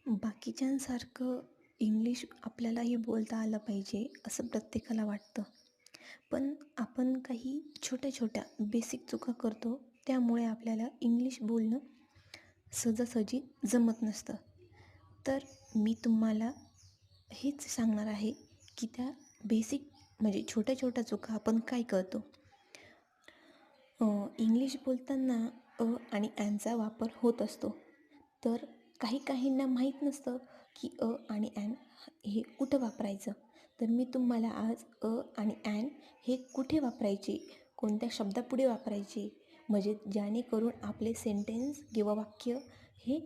बाकीच्यांसारखं English आपल्यालाही बोलता आलं पाहिजे असं प्रत्येकाला वाटतं. पण आपण काही छोट्या-छोट्या बेसिक चुका करतो, त्यामुळे आपल्याला इंग्लिश बोलणं सहजासहजी जमत नसतं. तर मी तुम्हाला हेच सांगणार आहे, की त्या बेसिक म्हणजे छोट्या-छोट्या चुका आपण काय करतो. इंग्लिश बोलताना आणि ॲनचा वापर होत असतो. तर काही काहींना माहीत नसतं, की आणि ॲन हे कुठं वापरायचं. तर मी तुम्हाला आज आणि ॲन हे कुठे वापरायचे, कोणत्या शब्दापुढे वापरायचे, म्हणजे जेणेकरून आपले सेंटेन्स किंवा वाक्य हे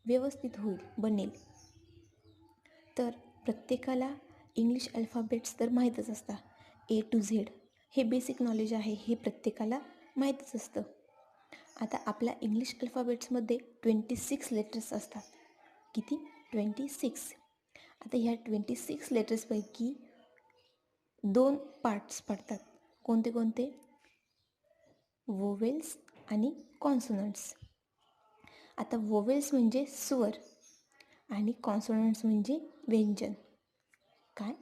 व्यवस्थित होईल, बनेल. तर प्रत्येकाला इंग्लिश अल्फाबेट्स तर माहीतच असतात. ए टू झेड हे बेसिक नॉलेज आहे, हे प्रत्येकाला माहीतच असतं. आता आपल्या इंग्लिश अल्फाबेट्समध्ये 26 लेटर्स असतात. किती? 26. आता ह्या 26 लेटर्सपैकी 2 पार्ट्स पडतात. कोणते कोणते? वोवेल्स आणि कॉन्सोनंट्स. आता वोवेल्स म्हणजे स्वर आणि कॉन्सोनंट्स म्हणजे व्यंजन. काय?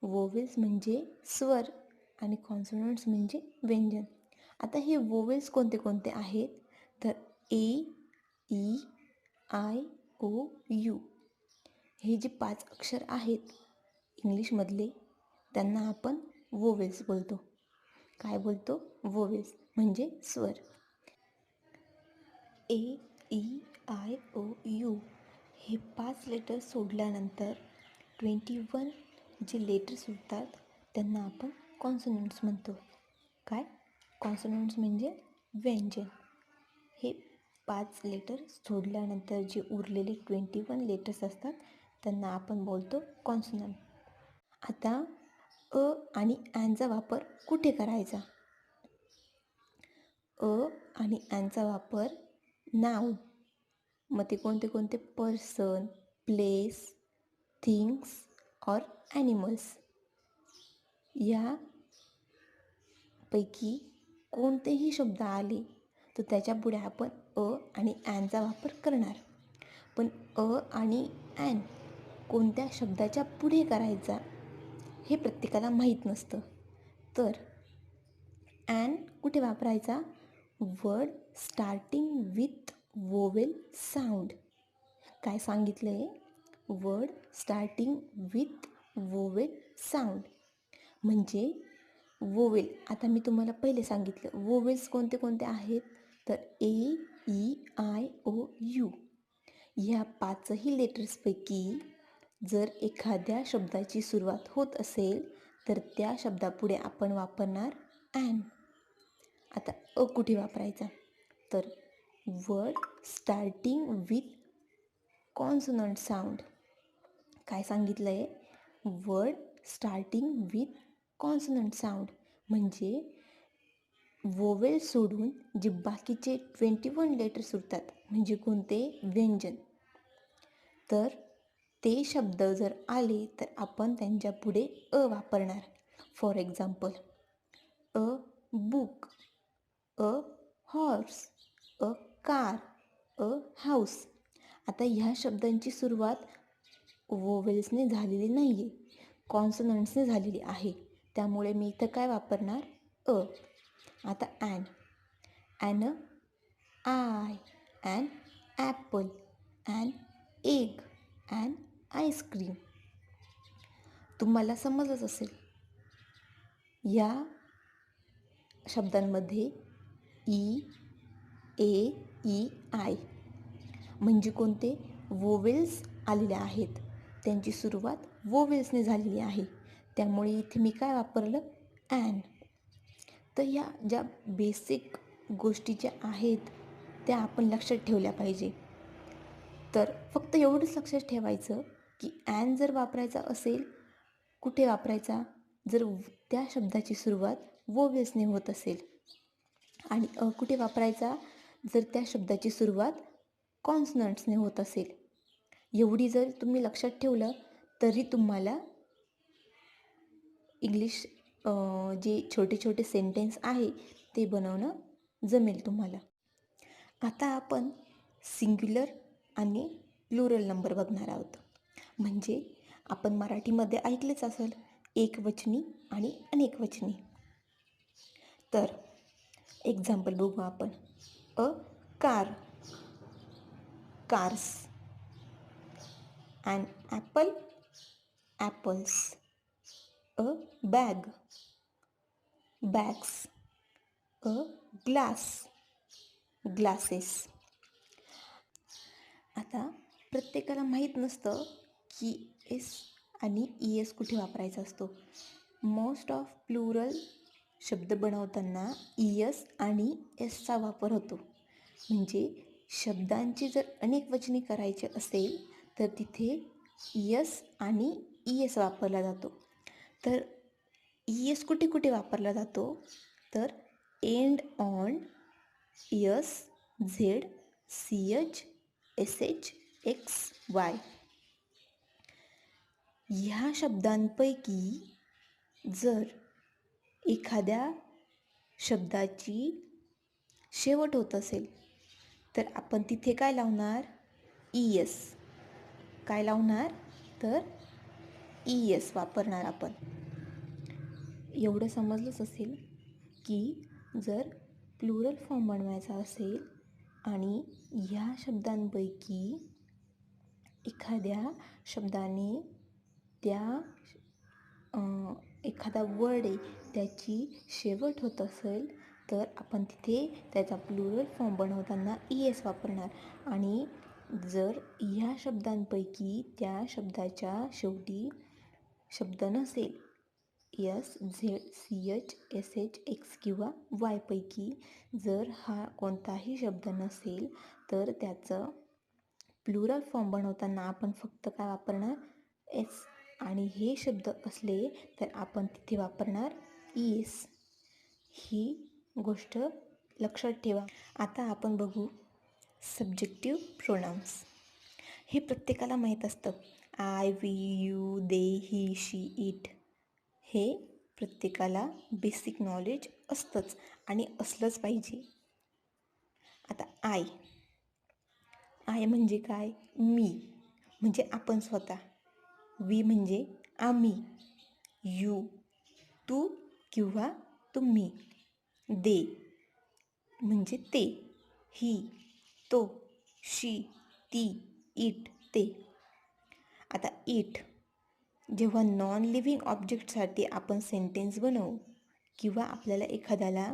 वोवेल्स म्हणजे स्वर आणि कॉन्सोनंट्स म्हणजे व्यंजन. आता हे वोवेल्स कोणते कोणते आहेत? तर ए, ई, आय, ओ, यू हे जे 5 अक्षर आहेत इंग्लिशमधले, त्यांना आपण वोवेल्स बोलतो. काय बोलतो? वोवेल्स म्हणजे स्वर. ए, ई, आय, ओ, यू हे 5 लेटर्स सोडल्यानंतर 21 जे लेटर्स उरतात त्यांना आपण कॉन्सोनंट्स म्हणतो. काय? कॉन्सोनंट्स म्हणजे व्यंजन. हे 5 लेटर्स सोडल्यानंतर जे उरलेले 21 लेटर्स असतात त्यांना आपण बोलतो कॉन्सोनंट. आता आणि ॲनचा वापर कुठे करायचा? आणि ॲनचा वापर नाऊन. मग ते कोणते कोणते? Person, place, things or animals यापैकी कोणतेही शब्द आले तर त्याच्यापुढे आपण आणि ॲनचा वापर करणार. पण आणि ॲन कोणत्या शब्दाच्या पुढे करायचा हे प्रत्येकाला माहीत नसतं. तर ॲन कुठे वापरायचा? Word starting with vowel sound. काय सांगितलं आहे? Word starting with vowel sound म्हणजे वोवेल. आता मी तुम्हाला पहिले सांगितलं वोवेल्स कोणते कोणते आहेत? तर ए, ई, आय, ओ, यू ह्या 5ही लेटर्सपैकी जर एखाद्या शब्दाची सुरुवात होत असेल तर त्या शब्दापुढे आपण वापरणार ॲन. आता कुठे वापरायचा? तर word starting with consonant sound. काय सांगितलं आहे? Word starting with consonant sound म्हणजे वोवेल सोडून जे बाकीचे 21 लेटर्स सुटतात म्हणजे कोणते? व्यंजन. तर ते शब्द जर आले तर आपण त्यांच्या पुढे वापरणार. For example a book, a horse, a car, a house. आता ह्या शब्दांची सुरुवात वोवेल्सने झालेली नाही आहे, कॉन्सोनंट्सने झालेली आहे. त्यामुळे मी इथं काय वापरणार? आता an. An eye, an apple, an egg, an ice cream. तुम्हाला समजलंच असेल. या शब्दांमध्ये ई, ए, ई, आय म्हणजे कोणते? वोवेल्स आलेले आहेत. त्यांची सुरुवात वोवेल्सने झालेली आहे. त्यामुळे इथे मी काय वापरलं? ॲन. तर या ज्या बेसिक गोष्टी ज्या आहेत त्या आपण लक्षात ठेवल्या पाहिजे. तर फक्त एवढंच लक्षात ठेवायचं की ॲन जर वापरायचा असेल, कुठे वापरायचा? जर त्या शब्दाची सुरुवात वोवेल्सने होत असेल. आणि कुठे वापरायचा? जर त्या शब्दाची सुरुवात कॉन्सनंट्सने होत असेल. एवढी जर तुम्ही लक्षात ठेवलं तरी तुम्हाला इंग्लिश जे छोटे छोटे सेंटेन्स आहे ते बनवणं जमेल तुम्हाला. आता आपण सिंग्युलर आणि प्लुरल नंबर बघणार आहोत. म्हणजे आपण मराठीमध्ये ऐकलेच असेल एकवचनी आणि अनेकवचनी. तर एक्झाम्पल बघू आपण. A car, cars. An apple, apples. A bag, bags. A glass, glasses. आता प्रत्येकाला माहीत नसतं की एस आणि ई एस कुठे वापरायचा असतो. मोस्ट ऑफ प्लुरल शब्द बनवताना ई एस आणि एसचा वापर होतो. म्हणजे शब्दांची जर अनेक वचनी करायचे असेल तर तिथे एस आणि ई एस वापरला जातो. तर ई एस कुठे कुठे वापरला जातो तर end on, S, Z, C H, S H, X, Y. ह्या शब्दांपैकी जर एखाद्या शब्दाची शेवट होत असेल तर आपण तिथे काय लावणार? E S. काय लावणार तर ई एस वापरणार आपण. एवढं समजलंच असेल की जर प्लुरल फॉर्म बनवायचा असेल आणि ह्या शब्दांपैकी एखाद्या शब्दाने त्या एखादा वर्ड आहे त्याची शेवट होत असेल तर आपण तिथे त्याचा प्लुरल फॉर्म बनवताना ई एस वापरणार. आणि जर ह्या शब्दांपैकी त्या शब्दाच्या शेवटी शब्द नसेल, S, Z, C H, S H, X किंवा वायपैकी जर हा कोणताही शब्द नसेल तर त्याचं प्लुरल फॉर्म बनवताना आपण फक्त काय वापरणार? एस. आणि हे शब्द असले तर आपण तिथे वापरणार ई एस. ही गोष्ट लक्षात ठेवा. आता आपण बघू सब्जेक्टिव्ह प्रोनाउन्स. हे प्रत्येकाला माहीत असतं. I, we, you, they, he, she, it. हे प्रत्येकाला बेसिक नॉलेज असतंच आणि असलंच पाहिजे. आता आय. आय म्हणजे काय? मी म्हणजे आपण स्वतः. वी म्हणजे आम्ही. यू तू किंवा तुम्ही. दे म्हणजे ते. ही तो. शी ती. इट ते. आता इट जेव्हा नॉन लिव्हिंग ऑब्जेक्टसाठी आपण सेंटेन्स बनवू किंवा आपल्याला एखाद्याला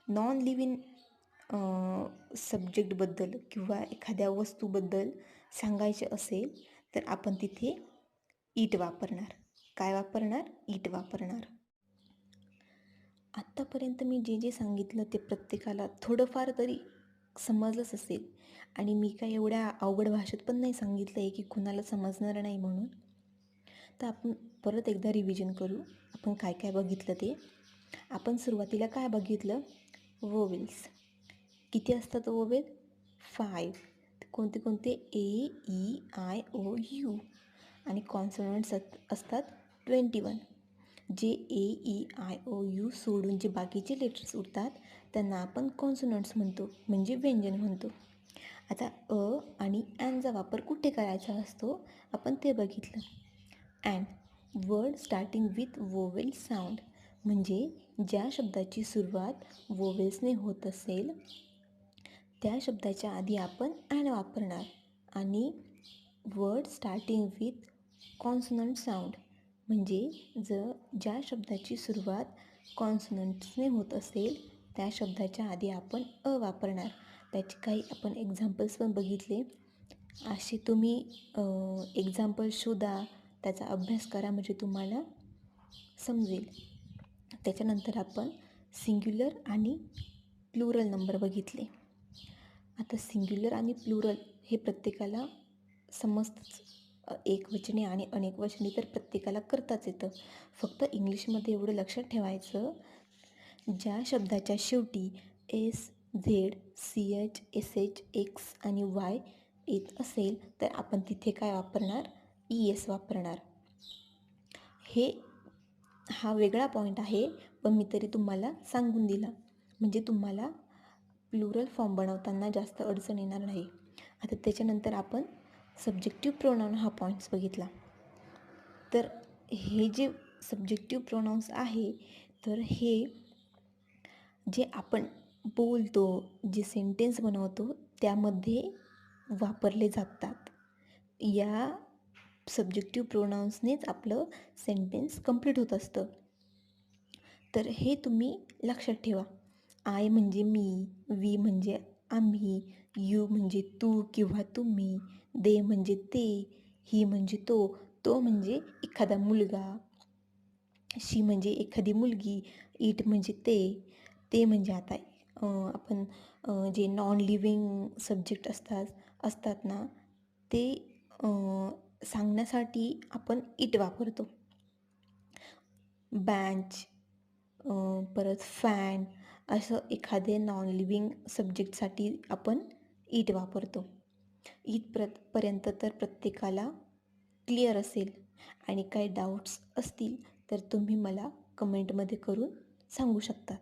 नॉन लिव्हिंग सब्जेक्टबद्दल किंवा एखाद्या वस्तूबद्दल सांगायचे असेल तर आपण तिथे इट वापरणार. काय वापरणार? इट वापरणार. आत्तापर्यंत मी जे जे सांगितलं ते प्रत्येकाला थोडंफार तरी समजलंच असेल. आणि मी काय एवढ्या अवघड भाषेत पण नाही सांगितलं आहे की कुणाला समजणार नाही म्हणून. तर आपण परत एकदा रिव्हिजन करू. आपण काय काय बघितलं ते. आपण सुरुवातीला काय बघितलं? वोवेल्स. किती असतात वोवेल? 5. कोणते कोणते? ए, ई, आय, ओ, यू. आणि कॉन्सोनंट्स असतात 21. जे ए, ई, आय, ओ, यू सोडून जे बाकीचे लेटर्स उरतात त्यांना आपण कॉन्सोनंट्स म्हणतो, म्हणजे व्यंजन म्हणतो. आता अ आणि ॲनचा वापर कुठे करायचा असतो आपण ते बघितलं. An word starting with vowel sound. म्हणजे ज्या शब्दाची सुरुवात वोवेल्सने होत असेल त्या शब्दाच्या आधी आपण ॲन वापरणार. आणि word starting with consonant sound म्हणजे ज्या शब्दाची सुरुवात कॉन्सनंट्सने होत असेल त्या शब्दाच्या आधी आपण अ वापरणार. त्याचे काही आपण एक्झाम्पल्स पण बघितले. असे तुम्ही एक्झाम्पल शोधा, त्याचा अभ्यास करा म्हणजे तुम्हाला समजेल. त्याच्यानंतर आपण सिंग्युलर आणि प्लुरल नंबर बघितले. आता सिंग्युलर आणि प्लुरल हे प्रत्येकाला समजतंच. एकवचनी आणि अनेकवचनी तर प्रत्येकाला करताच येतं. फक्त इंग्लिशमध्ये एवढं लक्षात ठेवायचं, ज्या शब्दाच्या शेवटी S, Z, C H, S H, X आणि वाय येत असेल तर आपण तिथे काय वापरणार? ई एस वापरणार. हा वेगळा पॉईंट आहे पण मी तरी तुम्हाला सांगून दिला म्हणजे तुम्हाला प्लुरल फॉर्म बनवताना जास्त अडचण येणार नाही. आता त्याच्यानंतर आपण सब्जेक्टिव्ह प्रोनाऊन हा पॉईंट्स बघितला. तर हे जे सब्जेक्टिव्ह प्रोनाऊन्स आहे, तर हे जे आपण बोलतो, जे सेंटेन्स बनवतो त्यामध्ये वापरले जातात. या सब्जेक्टिव्ह प्रोनाऊन्सनेच आपलं सेंटेन्स कंप्लीट होत असतं. तर हे तुम्ही लक्षात ठेवा. आय म्हणजे मी, वी म्हणजे आम्ही, यू म्हणजे तू किंवा तुम्ही, दे म्हणजे ते, ही म्हणजे तो म्हणजे एखादा मुलगा, शी म्हणजे एखादी मुलगी, इट म्हणजे ते म्हणजे आता आपण जे नॉन लिव्हिंग सब्जेक्ट असतात ना, ते सांगण्यासाठी आपण इट वापरतो. बेंच, परत फॅन, असं एखादे नॉन लिव्हिंग सब्जेक्टसाठी आपण इट वापरतो. इथपर्यंत तर प्रत्येकाला क्लिअर असेल. आणि काही डाऊट्स असतील तर तुम्ही मला कमेंटमध्ये करून सांगू शकता.